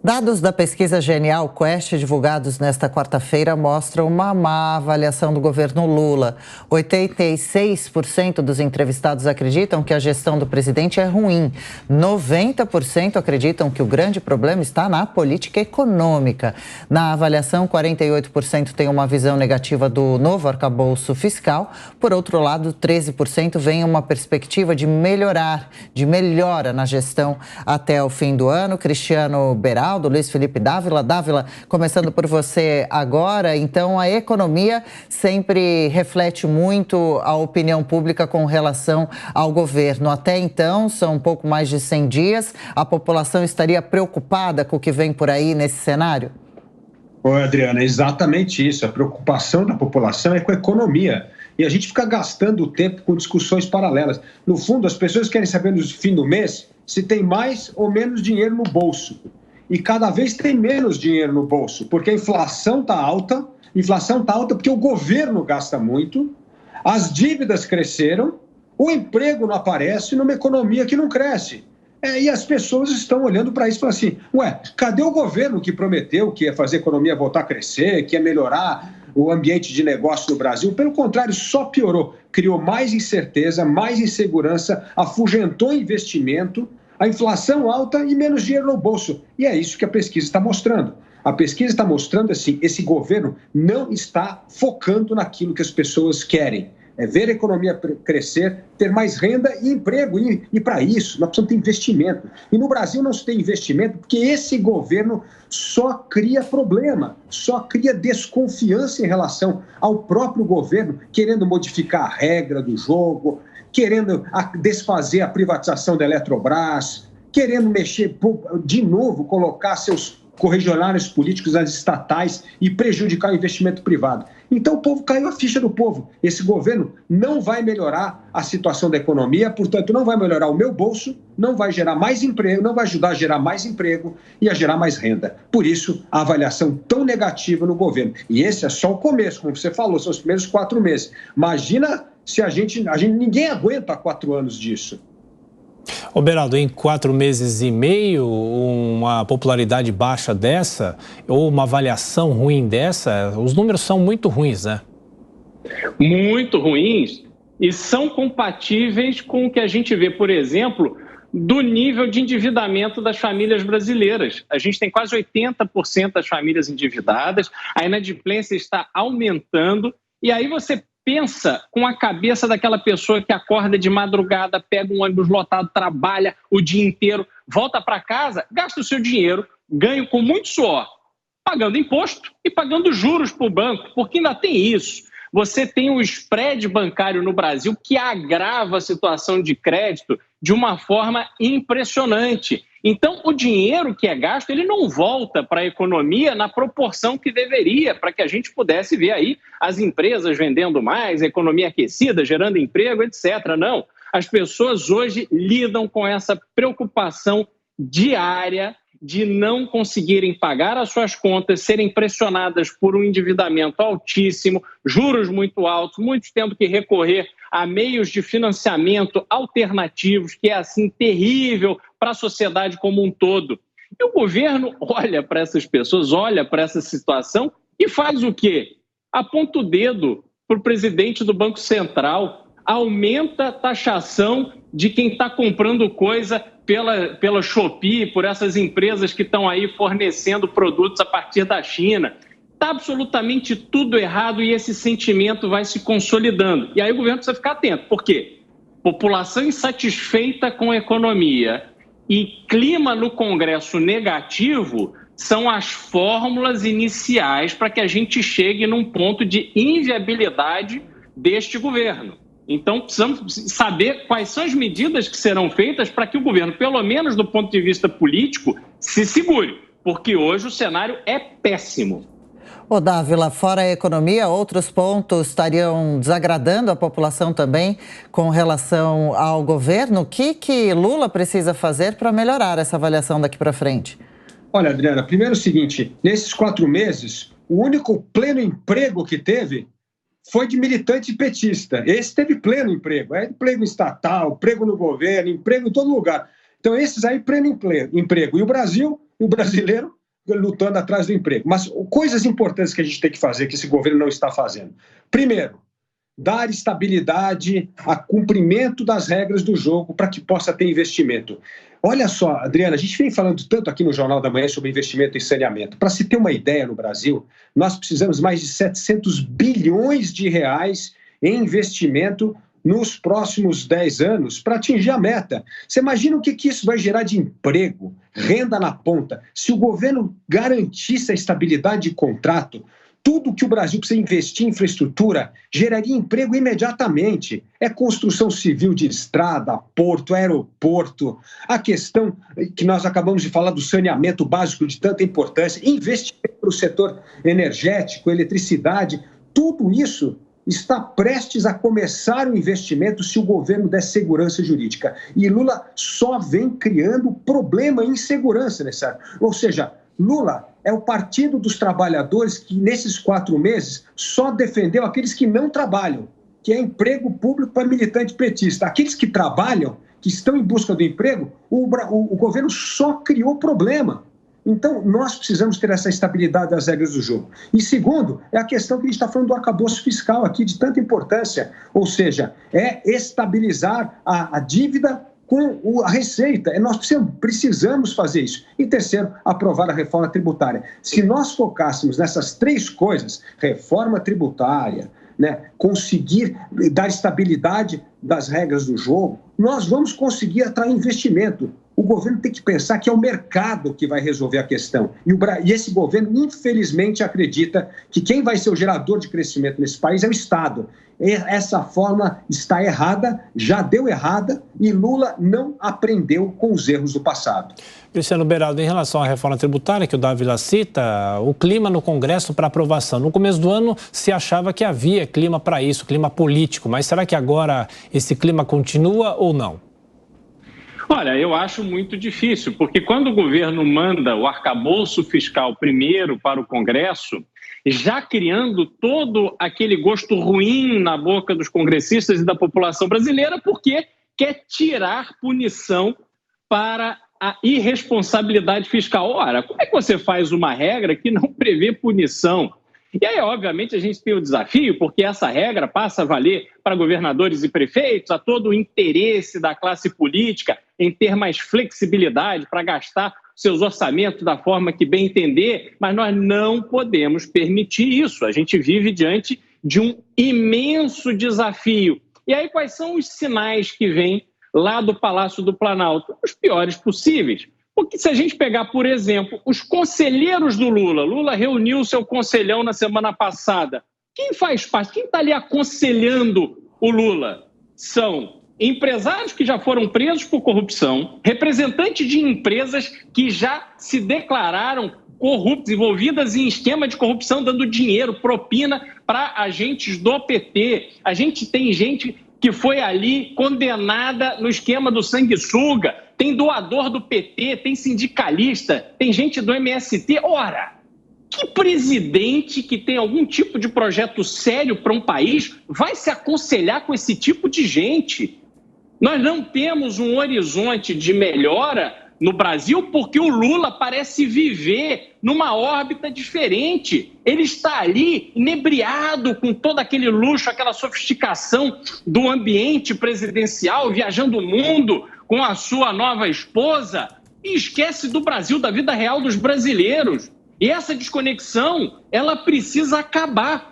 Dados da pesquisa Genial Quest, divulgados nesta quarta-feira, mostram uma má avaliação do governo Lula. 86% dos entrevistados acreditam que a gestão do presidente é ruim. 90% acreditam que o grande problema está na política econômica. Na avaliação, 48% têm uma visão negativa do novo arcabouço fiscal. Por outro lado, 13% veem uma perspectiva de melhora na gestão até o fim do ano. Cristiano Beraldo, do Luiz Felipe Dávila. Dávila, começando por você agora, então a economia sempre reflete muito a opinião pública com relação ao governo. Até então, são um pouco mais de 100 dias, a população estaria preocupada com o que vem por aí nesse cenário? Oi, Adriana, é exatamente isso. A preocupação da população é com a economia. E a gente fica gastando o tempo com discussões paralelas. No fundo, as pessoas querem saber no fim do mês se tem mais ou menos dinheiro no bolso. E cada vez tem menos dinheiro no bolso, porque a inflação está alta. Inflação está alta porque o governo gasta muito, as dívidas cresceram, o emprego não aparece numa economia que não cresce. E as pessoas estão olhando para isso e falam assim, cadê o governo que prometeu que ia fazer a economia voltar a crescer, que ia melhorar o ambiente de negócio no Brasil? Pelo contrário, só piorou. Criou mais incerteza, mais insegurança, afugentou investimento, a inflação alta e menos dinheiro no bolso. E é isso que a pesquisa está mostrando. A pesquisa está mostrando assim, esse governo não está focando naquilo que as pessoas querem. É ver a economia crescer, ter mais renda e emprego. E para isso, nós precisamos ter investimento. E no Brasil não se tem investimento porque esse governo só cria problema, só cria desconfiança em relação ao próprio governo, querendo modificar a regra do jogo, querendo desfazer a privatização da Eletrobras, querendo mexer, de novo, colocar seus correligionários políticos nas estatais e prejudicar o investimento privado. Então o povo caiu a ficha do povo. Esse governo não vai melhorar a situação da economia, portanto não vai melhorar o meu bolso, não vai gerar mais emprego, não vai ajudar a gerar mais emprego e a gerar mais renda. Por isso, a avaliação tão negativa no governo. E esse é só o começo, como você falou, são os primeiros 4 meses. Imagina se ninguém aguenta 4 anos disso. Ô Beraldo, em 4 meses e meio, uma popularidade baixa dessa, ou uma avaliação ruim dessa, os números são muito ruins, né? Muito ruins e são compatíveis com o que a gente vê, por exemplo, do nível de endividamento das famílias brasileiras. A gente tem quase 80% das famílias endividadas, a inadimplência está aumentando e aí você pensa com a cabeça daquela pessoa que acorda de madrugada, pega um ônibus lotado, trabalha o dia inteiro, volta para casa, gasta o seu dinheiro, ganha com muito suor, pagando imposto e pagando juros para o banco, porque ainda tem isso. Você tem um spread bancário no Brasil que agrava a situação de crédito de uma forma impressionante. Então, o dinheiro que é gasto, ele não volta para a economia na proporção que deveria, para que a gente pudesse ver aí as empresas vendendo mais, a economia aquecida, gerando emprego, etc. Não, as pessoas hoje lidam com essa preocupação diária de não conseguirem pagar as suas contas, serem pressionadas por um endividamento altíssimo, juros muito altos, muitos tendo que recorrer a meios de financiamento alternativos, que é assim terrível para a sociedade como um todo. E o governo olha para essas pessoas, olha para essa situação e faz o quê? Aponta o dedo para o presidente do Banco Central, aumenta a taxação de quem está comprando coisa pela Shopee, por essas empresas que estão aí fornecendo produtos a partir da China. Está absolutamente tudo errado e esse sentimento vai se consolidando. E aí o governo precisa ficar atento. Por quê? População insatisfeita com a economia e clima no Congresso negativo são as fórmulas iniciais para que a gente chegue num ponto de inviabilidade deste governo. Então, precisamos saber quais são as medidas que serão feitas para que o governo, pelo menos do ponto de vista político, se segure, porque hoje o cenário é péssimo. Ô Dávila, fora a economia, outros pontos estariam desagradando a população também com relação ao governo. O que Lula precisa fazer para melhorar essa avaliação daqui para frente? Olha, Adriana, primeiro é o seguinte, nesses 4 meses, o único pleno emprego que teve foi de militante petista. Esse teve pleno emprego, emprego estatal, emprego no governo, emprego em todo lugar. Então esses aí, pleno emprego. E o Brasil, o brasileiro, lutando atrás do emprego. Mas coisas importantes que a gente tem que fazer, que esse governo não está fazendo. Primeiro, dar estabilidade a cumprimento das regras do jogo para que possa ter investimento. Olha só, Adriana, a gente vem falando tanto aqui no Jornal da Manhã sobre investimento em saneamento. Para se ter uma ideia, no Brasil, nós precisamos mais de 700 bilhões de reais em investimento nos próximos 10 anos para atingir a meta. Você imagina o que isso vai gerar de emprego, renda na ponta? Se o governo garantisse a estabilidade de contrato, tudo que o Brasil precisa investir em infraestrutura geraria emprego imediatamente. É construção civil de estrada, porto, aeroporto, a questão que nós acabamos de falar do saneamento básico de tanta importância, investimento para o setor energético, eletricidade, tudo isso está prestes a começar o investimento se o governo der segurança jurídica. E Lula só vem criando problema e insegurança nessa área. Ou seja, Lula é o partido dos trabalhadores que, nesses 4 meses, só defendeu aqueles que não trabalham, que é emprego público para militante petista. Aqueles que trabalham, que estão em busca do emprego, o governo só criou problema. Então, nós precisamos ter essa estabilidade das regras do jogo. E segundo, é a questão que a gente está falando do arcabouço fiscal aqui, de tanta importância. Ou seja, é estabilizar a dívida com a receita. Nós precisamos fazer isso. E terceiro, aprovar a reforma tributária. Se nós focássemos nessas 3 coisas, reforma tributária, conseguir dar estabilidade das regras do jogo, nós vamos conseguir atrair investimento. O governo tem que pensar que é o mercado que vai resolver a questão. E esse governo, infelizmente, acredita que quem vai ser o gerador de crescimento nesse país é o Estado. Essa forma está errada, já deu errada, e Lula não aprendeu com os erros do passado. Cristiano Beraldo, em relação à reforma tributária que o Dávila cita, o clima no Congresso para aprovação. No começo do ano se achava que havia clima para isso, clima político, mas será que agora esse clima continua ou não? Olha, eu acho muito difícil, porque quando o governo manda o arcabouço fiscal primeiro para o Congresso, já criando todo aquele gosto ruim na boca dos congressistas e da população brasileira, porque quer tirar punição para a irresponsabilidade fiscal. Ora, como é que você faz uma regra que não prevê punição? E aí, obviamente, a gente tem o desafio, porque essa regra passa a valer para governadores e prefeitos, a todo o interesse da classe política em ter mais flexibilidade para gastar seus orçamentos da forma que bem entender, mas nós não podemos permitir isso. A gente vive diante de um imenso desafio. E aí, quais são os sinais que vêm lá do Palácio do Planalto? Os piores possíveis. Porque se a gente pegar, por exemplo, os conselheiros do Lula, Lula reuniu o seu conselhão na semana passada. Quem faz parte? Quem está ali aconselhando o Lula? São empresários que já foram presos por corrupção, representantes de empresas que já se declararam corruptas, envolvidas em esquema de corrupção, dando dinheiro, propina para agentes do PT. A gente tem gente que foi ali condenada no esquema do sanguessuga, tem doador do PT, tem sindicalista, tem gente do MST. Ora, que presidente que tem algum tipo de projeto sério para um país vai se aconselhar com esse tipo de gente? Nós não temos um horizonte de melhora no Brasil porque o Lula parece viver numa órbita diferente. Ele está ali inebriado com todo aquele luxo, aquela sofisticação do ambiente presidencial, viajando o mundo com a sua nova esposa e esquece do Brasil, da vida real dos brasileiros. E essa desconexão, ela precisa acabar.